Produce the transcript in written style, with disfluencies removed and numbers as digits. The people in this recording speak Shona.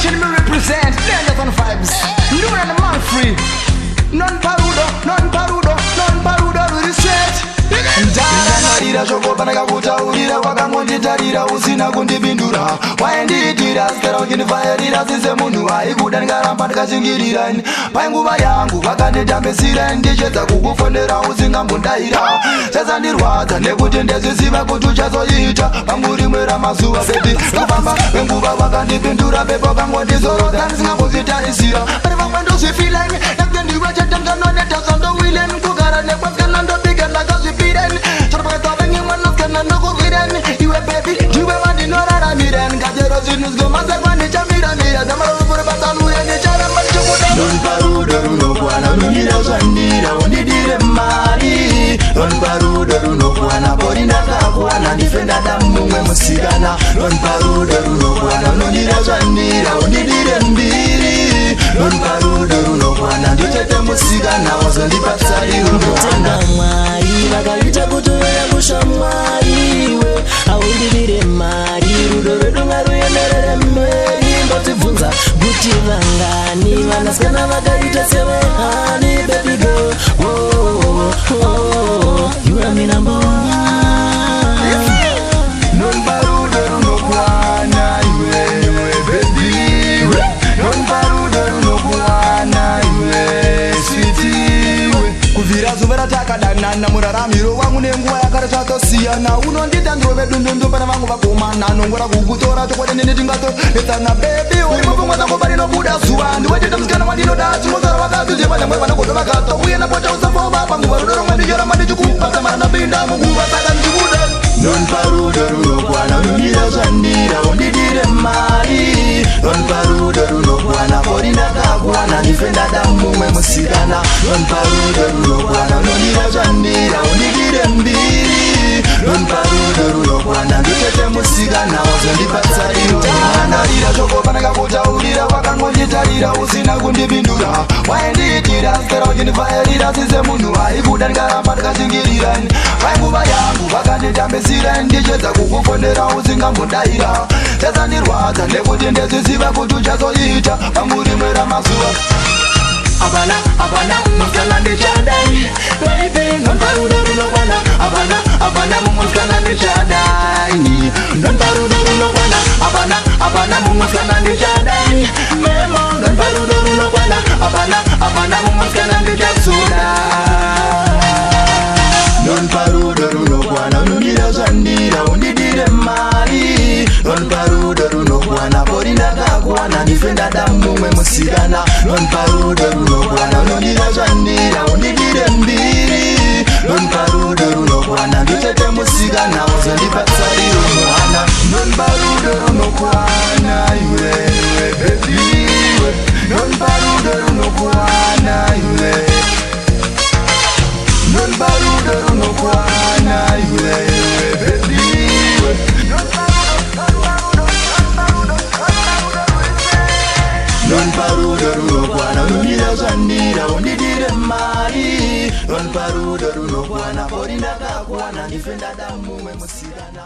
nation me represent. Danger on vibes. New and the man free. None parudo, none parudo, none parudo to the set. Ndara shoko panaka kutaurira wakangonditarira usina kundipindura waindiitira skera uchindifayirira sise munhu aikuda ndikaramba ndikashingirira painguva yangu vakanditambisira ndichedza kukufondera usingambondaira chazandirwadza nekuti ndezviziva kuti uchazoita pangu rimwe ramazuva bebi kufamba kwenguva vakandipindura pepo kangondizorodza ndisingambozvitarisira pane vamwe ndozvifilani nekuti ndiwe chetanganonetazandowileni kugara nekwaskana ndobika ndakazvipireni iwe baby, ndiwe mandinoraramira ngajero zvinhu zgomasekwa ndichamiramira zamarorupuri pasanure ndicharamba ndichokuda nonparudo runokwana numira zvandira undidire mari nonparudo runokwana pori ndakakuwana ndife ndada mumwe musikana nonparudo runokwana unondira zvandira undidire mbiri nonparudo runokwana ndichete musikana wazondipatsariro mwari vakaita kuti uyakusha mwariwe aundivire mari rudo rwedu ngaruenderere mberi ndotibvunza kuti vangani vanasikana vakaita sevehani baby girl you are me number one nonparudo runokwana iwe baby nonparudo runokwana iwe sweetiwe kuvira zuva ratakadanana muraramiro wangu nenguva yakaretsvatosiyana unondita ndrove dundundu pana vangu vakomana nongora kukutora chokwadi nini tingatodetsana bebi uri mupfungwa dzangu parinobuda zuva ndiwetete musikana wandinoda chimozara vakazvizvevanyamwe vanogodo vakato uye napota usafova panguva rudo romwe ndichiramba ndichikupa samana pinda munguva saka ndichikuda nonparudo runokwana unondira zvandira undidire mari nonparudo runokwana pori ndakakuwana ndife ndada mumwe musikana nonparudo runokwana unondira zvandira undidire mbiri nonparudo runokwana ndichete musikana wazondipatsariro anarira shoko panaka kutaurira wakangonditarira usina kundipindura waindiitira skera uchindifayirira sise munhu aikuda ndikaramba ndikashingirira painguva yangu vakanditambisira ndichedza kukufondera usingambondaira chazandirwadza nekuti ndezviziva kuti uchazoita pangu rimwe ramazuva avana musikana ndichadai baby nonparudo runokwana avana mumusikana ndichadai nonparudo runokwana avana mumusikana ndichadai memo nonparudo runokwana avana mumusikana ndichasuda nonparudo runokwana unondira zvandira undidire mari nonparudo runokwana pori ndakakuwana ndife ndada mumwe musikana nonparudo runokwana unondira zvandira undidire mbiri nonparudo runokwana ndichete musikana wazondipatsariro mwana nonparudo runokwana iwe bebi nonparudo runokwana iwe nonparudo runokwana iwe baby nonparudo runokwana unondira zvandira undidire mari nonparudo runokwana pori ndakakuwana ndife ndada mumwe musikana